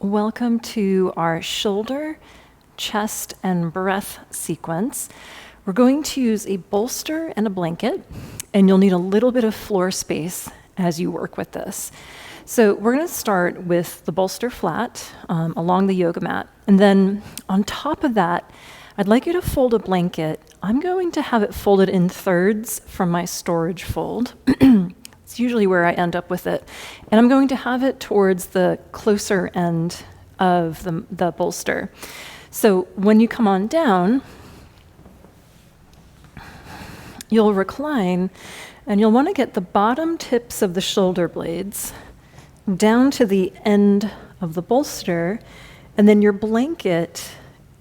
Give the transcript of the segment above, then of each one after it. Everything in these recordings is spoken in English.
Welcome to our shoulder, chest, and breath sequence. We're going to use a bolster and a blanket, and you'll need a little bit of floor space as you work with this. So we're going to start with the bolster flat along the yoga mat, and then on top of that, I'd like you to fold a blanket. I'm going to have it folded in thirds from my storage fold. It's usually where I end up with it. And I'm going to have it towards the closer end of the bolster. So when you come on down, you'll recline, and you'll want to get the bottom tips of the shoulder blades down to the end of the bolster, and then your blanket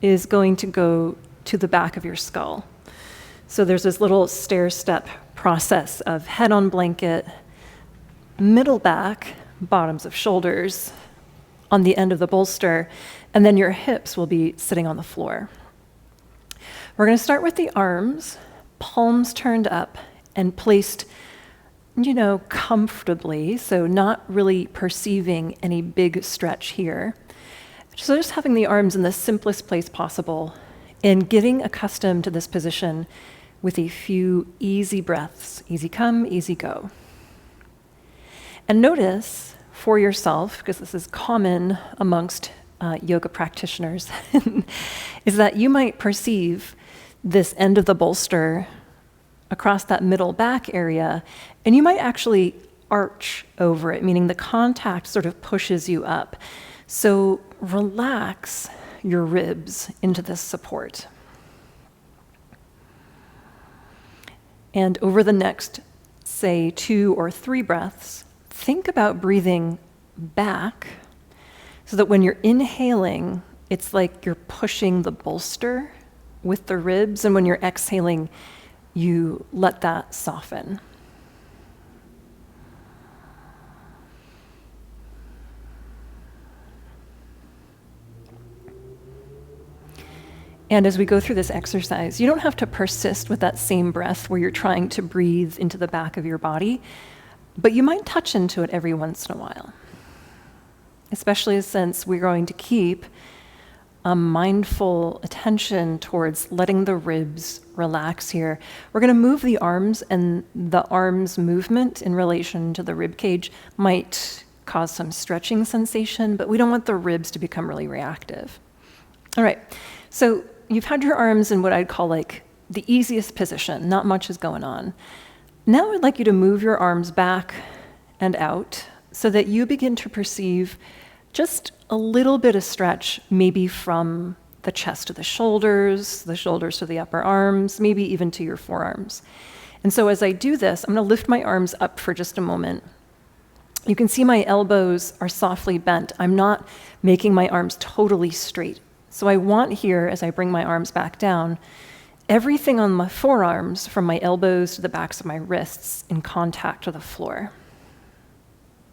is going to go to the back of your skull. So there's this little stair-step process of head on blanket, middle back, bottoms of shoulders on the end of the bolster, and then your hips will be sitting on the floor. We're going to start with the arms, palms turned up and placed, comfortably, so not really perceiving any big stretch here. So just having the arms in the simplest place possible and getting accustomed to this position with a few easy breaths, easy come, easy go. And notice for yourself, because this is common amongst yoga practitioners, is that you might perceive this end of the bolster across that middle back area, and you might actually arch over it, meaning the contact sort of pushes you up. So relax your ribs into this support. And over the next, say, 2 or 3 breaths, think about breathing back so that when you're inhaling, it's like you're pushing the bolster with the ribs, and when you're exhaling, you let that soften. And as we go through this exercise, you don't have to persist with that same breath where you're trying to breathe into the back of your body, but you might touch into it every once in a while, especially since we're going to keep a mindful attention towards letting the ribs relax here. We're going to move the arms, and the arms movement in relation to the rib cage might cause some stretching sensation, but we don't want the ribs to become really reactive. All right, so you've had your arms in what I'd call like the easiest position, not much is going on. Now I'd like you to move your arms back and out so that you begin to perceive just a little bit of stretch, maybe from the chest to the shoulders to the upper arms, maybe even to your forearms. And so as I do this, I'm going to lift my arms up for just a moment. You can see my elbows are softly bent. I'm not making my arms totally straight. So I want here, as I bring my arms back down, everything on my forearms, from my elbows to the backs of my wrists, in contact with the floor.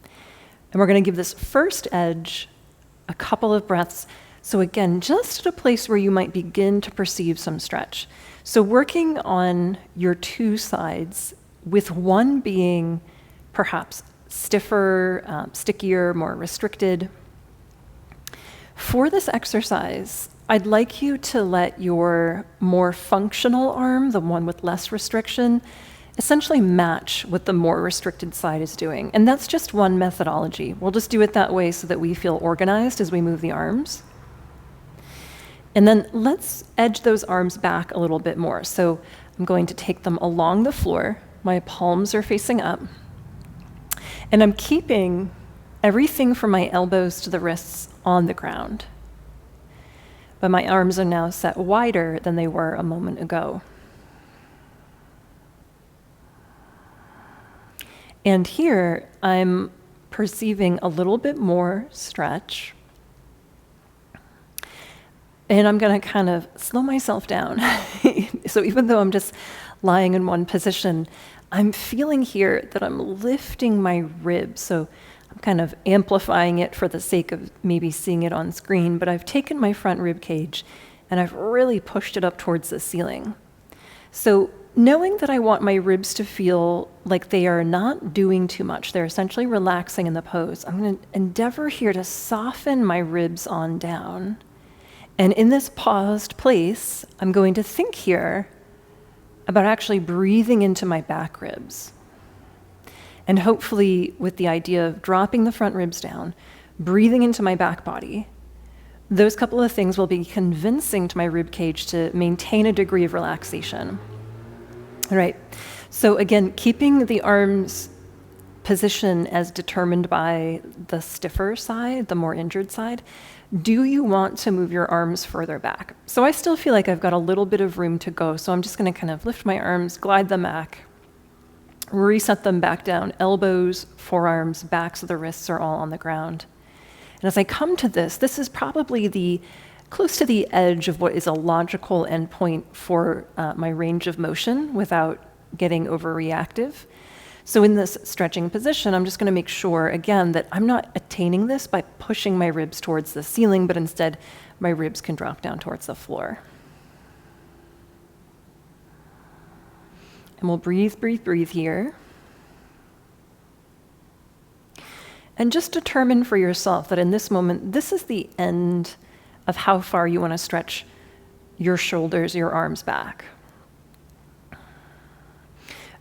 And we're going to give this first edge a couple of breaths. So again, just at a place where you might begin to perceive some stretch. So working on your 2 sides, with one being perhaps stiffer, stickier, more restricted. For this exercise, I'd like you to let your more functional arm, the one with less restriction, essentially match what the more restricted side is doing. And that's just one methodology. We'll just do it that way so that we feel organized as we move the arms. And then let's edge those arms back a little bit more. So I'm going to take them along the floor. My palms are facing up. And I'm keeping everything from my elbows to the wrists on the ground. But my arms are now set wider than they were a moment ago. And here, I'm perceiving a little bit more stretch. And I'm going to kind of slow myself down. So even though I'm just lying in one position, I'm feeling here that I'm lifting my ribs. So I'm kind of amplifying it for the sake of maybe seeing it on screen, but I've taken my front rib cage and I've really pushed it up towards the ceiling. So knowing that I want my ribs to feel like they are not doing too much, they're essentially relaxing in the pose, I'm going to endeavor here to soften my ribs on down. And in this paused place, I'm going to think here about actually breathing into my back ribs. And hopefully with the idea of dropping the front ribs down, breathing into my back body, those couple of things will be convincing to my rib cage to maintain a degree of relaxation. All right, so again, keeping the arms position as determined by the stiffer side, the more injured side, do you want to move your arms further back? So I still feel like I've got a little bit of room to go, so I'm just gonna kind of lift my arms, glide them back, reset them back down, elbows, forearms, backs of the wrists are all on the ground. And as I come to this is probably close to the edge of what is a logical endpoint for my range of motion without getting overreactive. So in this stretching position, I'm just going to make sure, again, that I'm not attaining this by pushing my ribs towards the ceiling, but instead my ribs can drop down towards the floor. And we'll breathe, breathe, breathe here. And just determine for yourself that in this moment, this is the end of how far you want to stretch your shoulders, your arms back.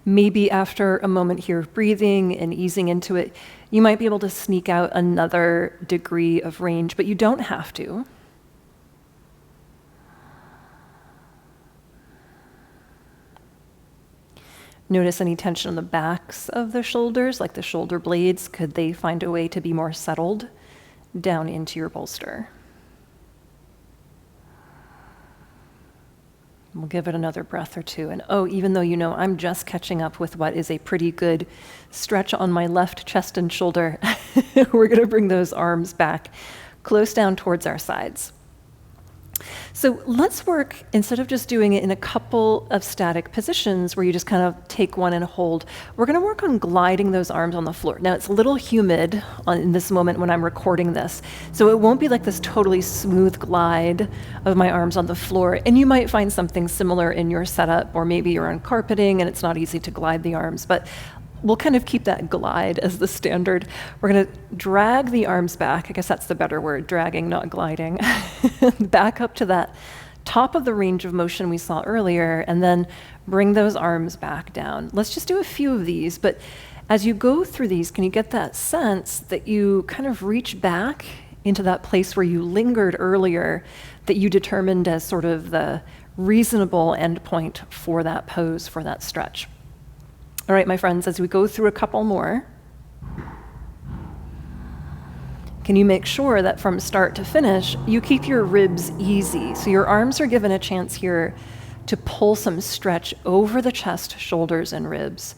Maybe after a moment here of breathing and easing into it, you might be able to sneak out another degree of range, but you don't have to. Notice any tension on the backs of the shoulders, like the shoulder blades. Could they find a way to be more settled down into your bolster? We'll give it another breath or two. And even though I'm just catching up with what is a pretty good stretch on my left chest and shoulder, we're going to bring those arms back close down towards our sides. So let's work, instead of just doing it in a couple of static positions where you just kind of take one and hold, we're going to work on gliding those arms on the floor. Now, it's a little humid in this moment when I'm recording this, so it won't be like this totally smooth glide of my arms on the floor, and you might find something similar in your setup, or maybe you're on carpeting and it's not easy to glide the arms, but we'll kind of keep that glide as the standard. We're going to drag the arms back. I guess that's the better word, dragging, not gliding. Back up to that top of the range of motion we saw earlier, and then bring those arms back down. Let's just do a few of these, but as you go through these, can you get that sense that you kind of reach back into that place where you lingered earlier, that you determined as sort of the reasonable endpoint for that pose, for that stretch? All right, my friends, as we go through a couple more, can you make sure that from start to finish, you keep your ribs easy? So your arms are given a chance here to pull some stretch over the chest, shoulders, and ribs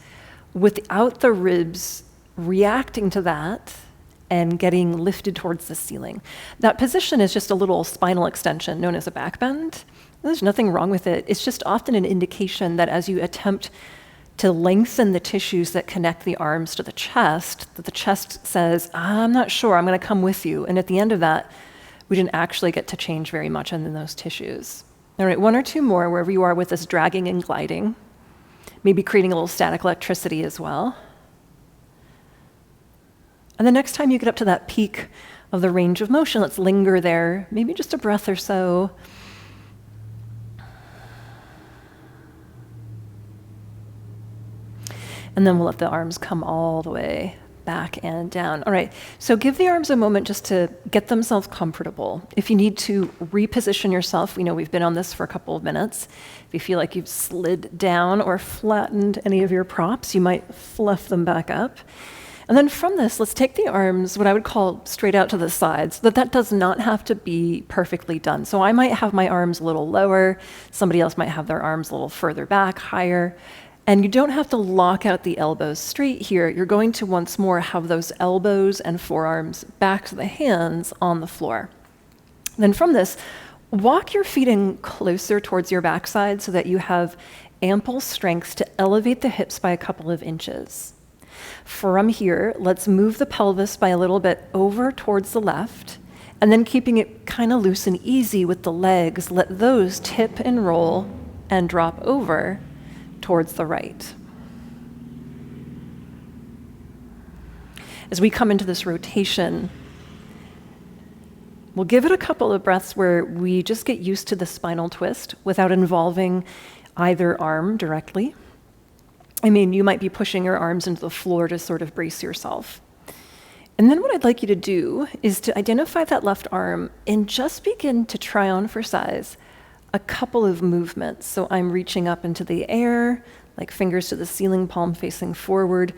without the ribs reacting to that and getting lifted towards the ceiling. That position is just a little spinal extension known as a back bend. There's nothing wrong with it. It's just often an indication that as you attempt to lengthen the tissues that connect the arms to the chest, that the chest says, I'm not sure, I'm going to come with you. And at the end of that, we didn't actually get to change very much in those tissues. All right, one or two more wherever you are with this dragging and gliding, maybe creating a little static electricity as well. And the next time you get up to that peak of the range of motion, let's linger there, maybe just a breath or so. And then we'll let the arms come all the way back and down. All right, so give the arms a moment just to get themselves comfortable. If you need to reposition yourself, we know we've been on this for a couple of minutes. If you feel like you've slid down or flattened any of your props, you might fluff them back up. And then from this, let's take the arms, what I would call straight out to the sides, that does not have to be perfectly done. So I might have my arms a little lower, somebody else might have their arms a little further back, higher. And you don't have to lock out the elbows straight here. You're going to once more have those elbows and forearms back to the hands on the floor. Then from this, walk your feet in closer towards your backside so that you have ample strength to elevate the hips by a couple of inches. From here, let's move the pelvis by a little bit over towards the left, and then keeping it kind of loose and easy with the legs, let those tip and roll and drop over towards the right. As we come into this rotation, we'll give it a couple of breaths where we just get used to the spinal twist without involving either arm directly. I mean, you might be pushing your arms into the floor to sort of brace yourself. And then what I'd like you to do is to identify that left arm and just begin to try on for size a couple of movements. So I'm reaching up into the air, like fingers to the ceiling, palm facing forward,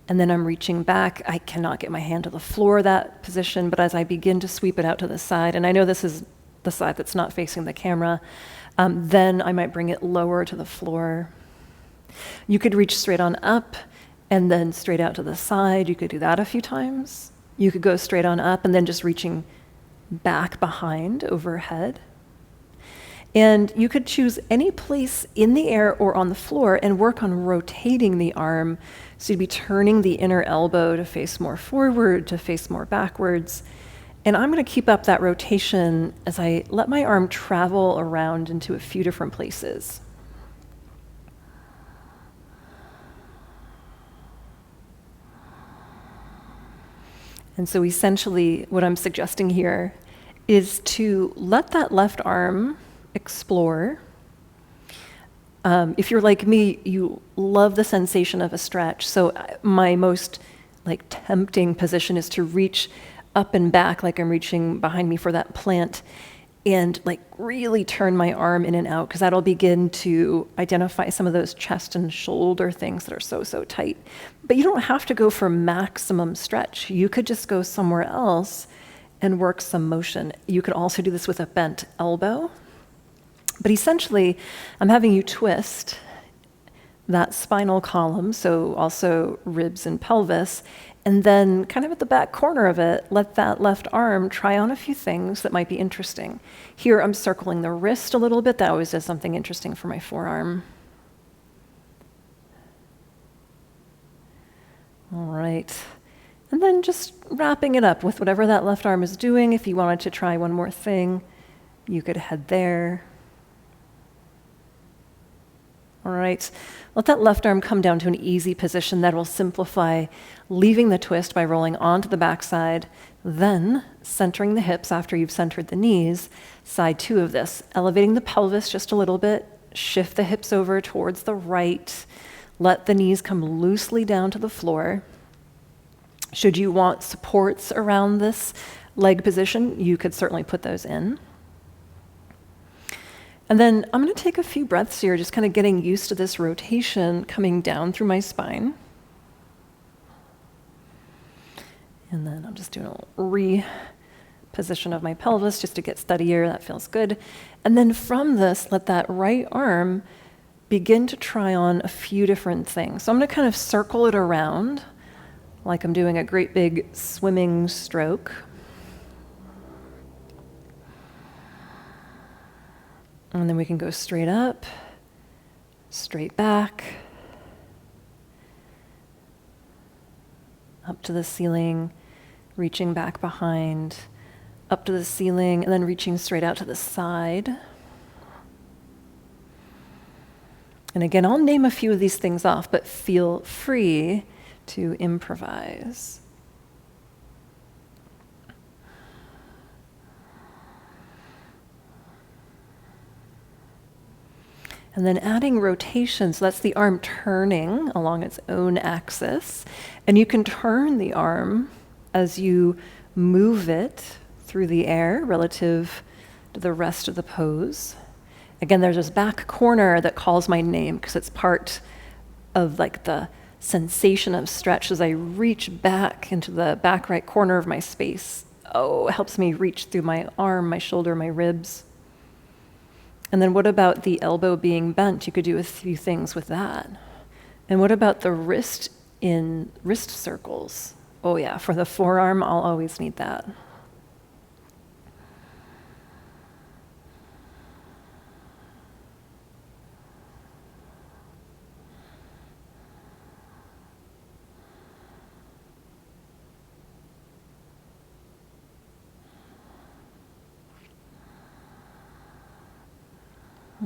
and then I'm reaching back. I cannot get my hand to the floor, that position, but as I begin to sweep it out to the side, and I know this is the side that's not facing the camera, then I might bring it lower to the floor. You could reach straight on up and then straight out to the side. You could do that a few times. You could go straight on up and then just reaching back behind, overhead. And you could choose any place in the air or on the floor and work on rotating the arm. So you'd be turning the inner elbow to face more forward, to face more backwards. And I'm going to keep up that rotation as I let my arm travel around into a few different places. And so essentially what I'm suggesting here is to let that left arm explore. If you're like me, you love the sensation of a stretch. So my most tempting position is to reach up and back like I'm reaching behind me for that plant and really turn my arm in and out, because that'll begin to identify some of those chest and shoulder things that are so tight. But you don't have to go for maximum stretch. You could just go somewhere else and work some motion. You could also do this with a bent elbow. But essentially, I'm having you twist that spinal column, so also ribs and pelvis, and then kind of at the back corner of it, let that left arm try on a few things that might be interesting. Here, I'm circling the wrist a little bit. That always does something interesting for my forearm. All right. And then just wrapping it up with whatever that left arm is doing. If you wanted to try one more thing, you could head there. All right, let that left arm come down to an easy position that will simplify, leaving the twist by rolling onto the backside, then centering the hips after you've centered the knees. Side two of this, elevating the pelvis just a little bit, shift the hips over towards the right, let the knees come loosely down to the floor. Should you want supports around this leg position, you could certainly put those in. And then I'm going to take a few breaths here, just kind of getting used to this rotation coming down through my spine. And then I'm just doing a reposition of my pelvis just to get steadier. That feels good. And then from this, let that right arm begin to try on a few different things. So I'm going to kind of circle it around like I'm doing a great big swimming stroke. And then we can go straight up, straight back, up to the ceiling, reaching back behind, up to the ceiling, and then reaching straight out to the side. And again, I'll name a few of these things off, but feel free to improvise. And then adding rotation, so that's the arm turning along its own axis. And you can turn the arm as you move it through the air relative to the rest of the pose. Again, there's this back corner that calls my name because it's part of the sensation of stretch as I reach back into the back right corner of my space. Oh, it helps me reach through my arm, my shoulder, my ribs. And then what about the elbow being bent? You could do a few things with that. And what about the wrist in wrist circles? Oh yeah, for the forearm, I'll always need that.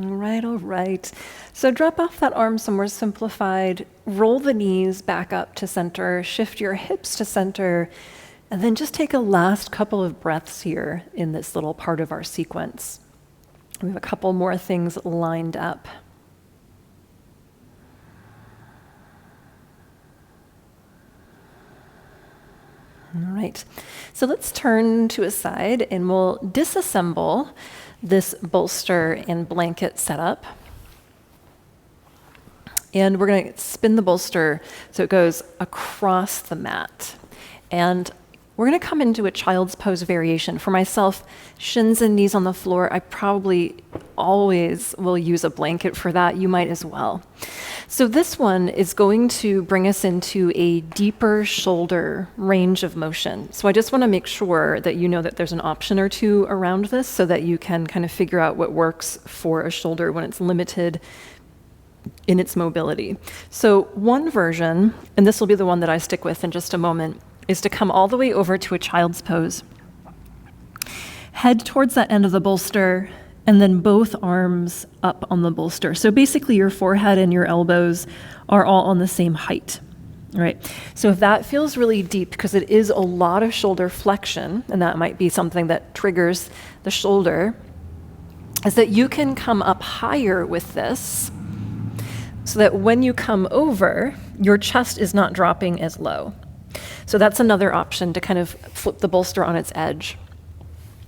All right, all right. So drop off that arm somewhere simplified, roll the knees back up to center, shift your hips to center, and then just take a last couple of breaths here in this little part of our sequence. We have a couple more things lined up. All right, so let's turn to a side and we'll disassemble this bolster and blanket setup. And we're going to spin the bolster so it goes across the mat. And we're going to come into a child's pose variation. For myself, shins and knees on the floor, I probably always will use a blanket for that. You might as well. So this one is going to bring us into a deeper shoulder range of motion. So I just want to make sure that you know that there's an option or two around this so that you can kind of figure out what works for a shoulder when it's limited in its mobility. So one version, and this will be the one that I stick with in just a moment, is to come all the way over to a child's pose. Head towards that end of the bolster, and then both arms up on the bolster. So basically your forehead and your elbows are all on the same height. All right. So if that feels really deep, because it is a lot of shoulder flexion, and that might be something that triggers the shoulder, is that you can come up higher with this so that when you come over, your chest is not dropping as low. So that's another option to kind of flip the bolster on its edge.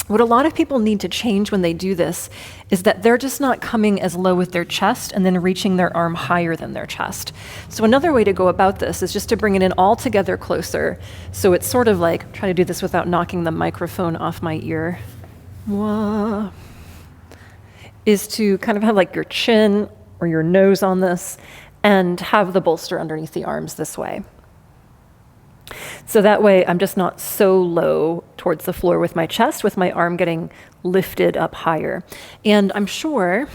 What a lot of people need to change when they do this is that they're just not coming as low with their chest and then reaching their arm higher than their chest. So another way to go about this is just to bring it in all together closer. So it's sort of like, try to do this without knocking the microphone off my ear. Wah. Is to kind of have like your chin or your nose on this and have the bolster underneath the arms this way. So that way I'm just not so low towards the floor with my chest, with my arm getting lifted up higher. And I'm sure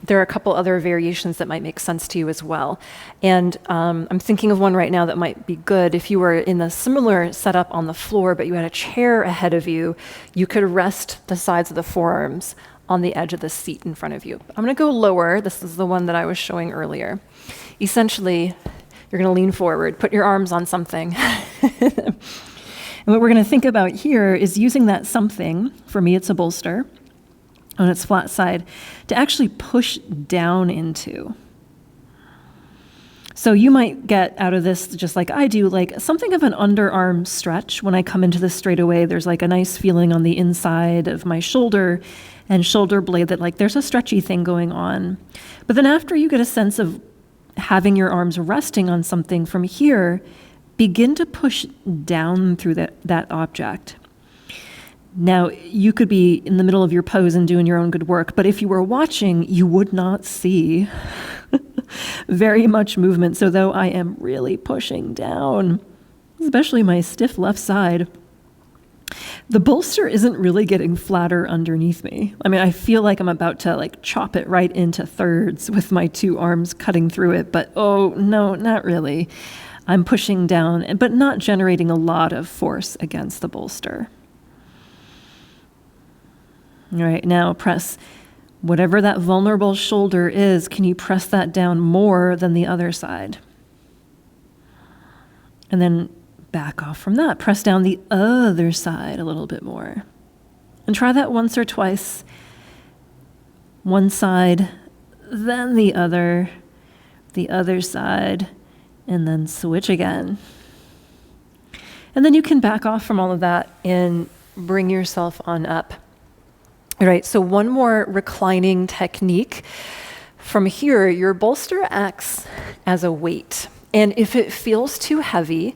there are a couple other variations that might make sense to you as well. And I'm thinking of one right now that might be good. If you were in a similar setup on the floor, but you had a chair ahead of you, you could rest the sides of the forearms on the edge of the seat in front of you. I'm going to go lower. This is the one that I was showing earlier. Essentially, you're going to lean forward, put your arms on something. And what we're going to think about here is using that something, for me it's a bolster, on its flat side, to actually push down into. So you might get out of this, just like I do, like something of an underarm stretch. When I come into this straight away, there's like a nice feeling on the inside of my shoulder and shoulder blade that like there's a stretchy thing going on. But then after you get a sense of having your arms resting on something from here, begin to push down through that object. Now, you could be in the middle of your pose and doing your own good work, but if you were watching, you would not see very much movement. So though I am really pushing down, especially my stiff left side, the bolster isn't really getting flatter underneath me. I mean, I feel like I'm about to like chop it right into thirds with my two arms cutting through it, but oh no, not really. I'm pushing down, but not generating a lot of force against the bolster. All right, now press whatever that vulnerable shoulder is. Can you press that down more than the other side? And then back off from that. Press down the other side a little bit more. And try that once or twice. One side, then the other side, and then switch again. And then you can back off from all of that and bring yourself on up. All right, so one more reclining technique. From here, your bolster acts as a weight. And if it feels too heavy,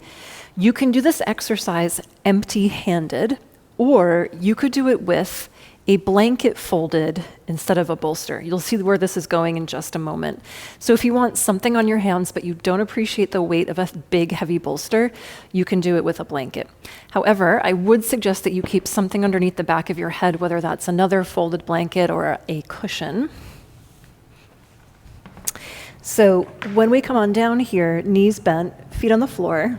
you can do this exercise empty-handed, or you could do it with a blanket folded instead of a bolster. You'll see where this is going in just a moment. So if you want something on your hands, but you don't appreciate the weight of a big, heavy bolster, you can do it with a blanket. However, I would suggest that you keep something underneath the back of your head, whether that's another folded blanket or a cushion. So when we come on down here, knees bent, feet on the floor,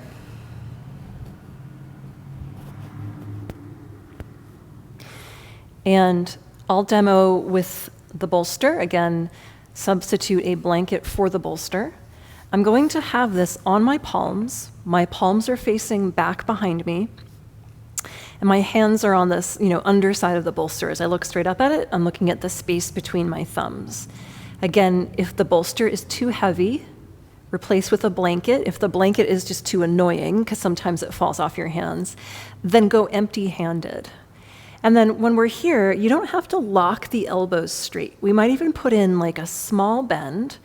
and I'll demo with the bolster. Again, substitute a blanket for the bolster. I'm going to have this on my palms. My palms are facing back behind me. And my hands are on this, underside of the bolster. As I look straight up at it, I'm looking at the space between my thumbs. Again, if the bolster is too heavy, replace with a blanket. If the blanket is just too annoying, because sometimes it falls off your hands, then go empty-handed. And then when we're here, you don't have to lock the elbows straight. We might even put in like a small bend,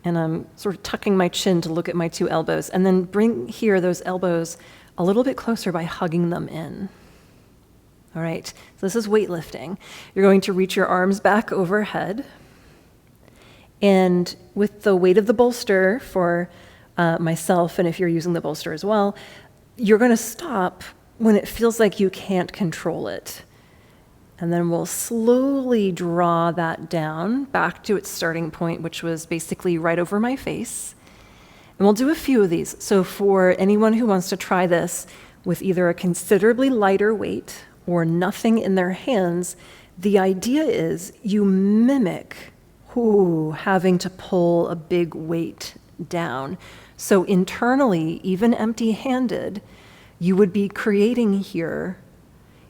and I'm sort of tucking my chin to look at my two elbows, and then bring here those elbows a little bit closer by hugging them in. All right, so this is weightlifting. You're going to reach your arms back overhead, and with the weight of the bolster for myself, and if you're using the bolster as well, you're going to stop when it feels like you can't control it. And then we'll slowly draw that down back to its starting point, which was basically right over my face. And we'll do a few of these. So for anyone who wants to try this with either a considerably lighter weight or nothing in their hands, the idea is you mimic having to pull a big weight down. So internally, even empty-handed, you would be creating here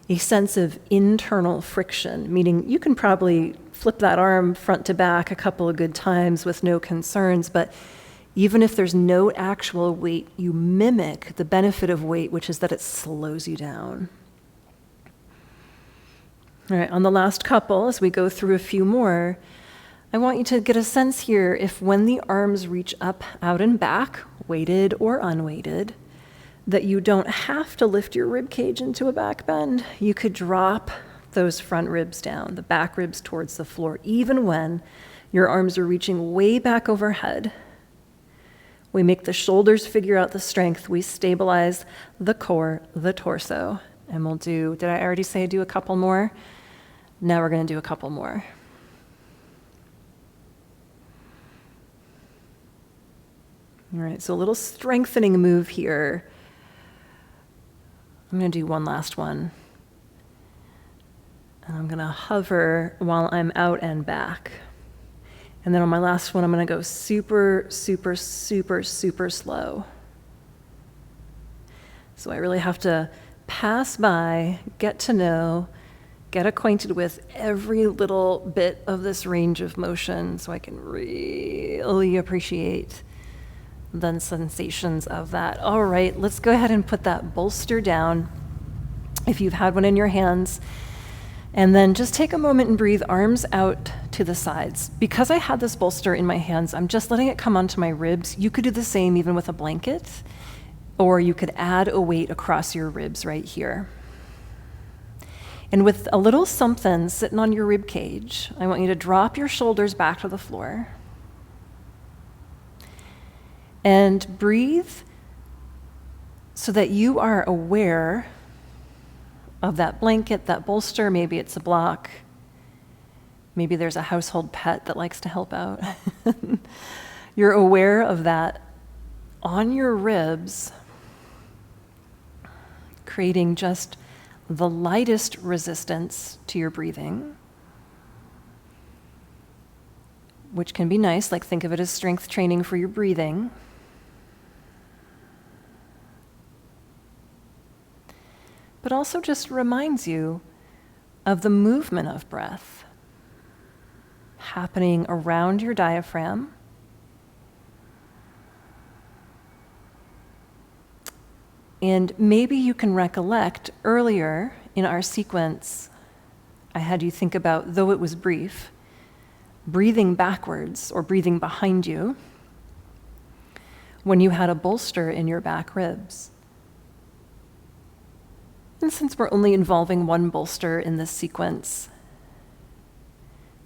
a sense of internal friction, meaning you can probably flip that arm front to back a couple of good times with no concerns, but even if there's no actual weight, you mimic the benefit of weight, which is that it slows you down. All right, on the last couple, as we go through a few more, I want you to get a sense here if when the arms reach up, out, and back, weighted or unweighted, that you don't have to lift your rib cage into a back bend. You could drop those front ribs down, the back ribs towards the floor, even when your arms are reaching way back overhead. We make the shoulders figure out the strength. We stabilize the core, the torso. And we'll do, did I already say do a couple more? Now we're going to do a couple more. All right, so a little strengthening move here. I'm going to do one last one. And I'm going to hover while I'm out and back. And then on my last one, I'm going to go super, super, super, super slow. So I really have to pass by, get to know, get acquainted with every little bit of this range of motion so I can really appreciate the sensations of that. All right, let's go ahead and put that bolster down if you've had one in your hands. And then just take a moment and breathe, arms out to the sides. Because I had this bolster in my hands, I'm just letting it come onto my ribs. You could do the same even with a blanket, or you could add a weight across your ribs right here. And with a little something sitting on your rib cage, I want you to drop your shoulders back to the floor. And breathe so that you are aware of that blanket, that bolster. Maybe it's a block. Maybe there's a household pet that likes to help out. You're aware of that on your ribs, creating just the lightest resistance to your breathing, which can be nice, like think of it as strength training for your breathing. But also just reminds you of the movement of breath happening around your diaphragm. And maybe you can recollect earlier in our sequence, I had you think about, though it was brief, breathing backwards or breathing behind you when you had a bolster in your back ribs. And since we're only involving one bolster in this sequence,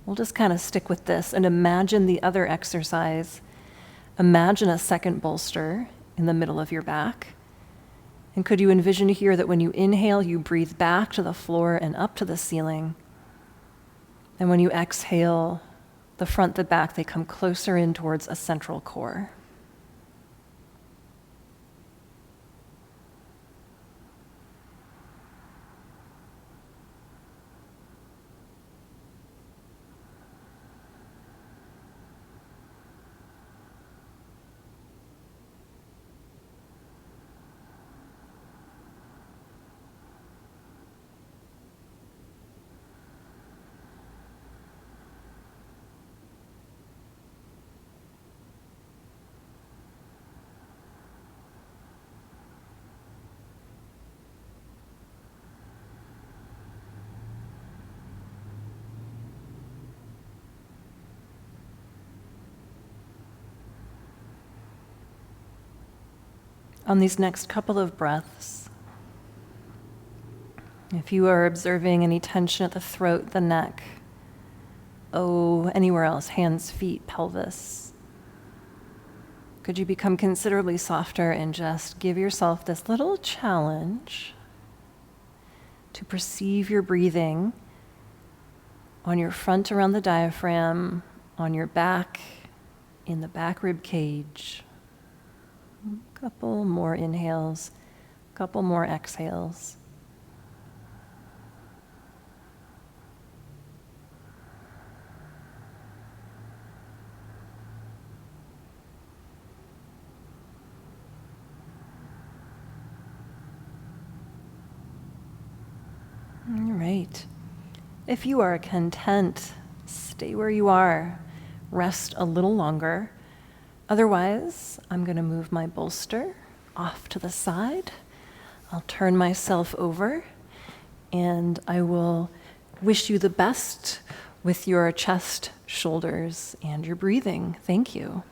we'll just kind of stick with this and imagine the other exercise. Imagine a second bolster in the middle of your back. And could you envision here that when you inhale, you breathe back to the floor and up to the ceiling? And when you exhale, the front, the back, they come closer in towards a central core. On these next couple of breaths, if you are observing any tension at the throat, the neck, anywhere else, hands, feet, pelvis, could you become considerably softer and just give yourself this little challenge to perceive your breathing on your front around the diaphragm, on your back, in the back rib cage. A couple more inhales, a couple more exhales. All right. If you are content, stay where you are. Rest a little longer. Otherwise, I'm going to move my bolster off to the side. I'll turn myself over, and I will wish you the best with your chest, shoulders, and your breathing. Thank you.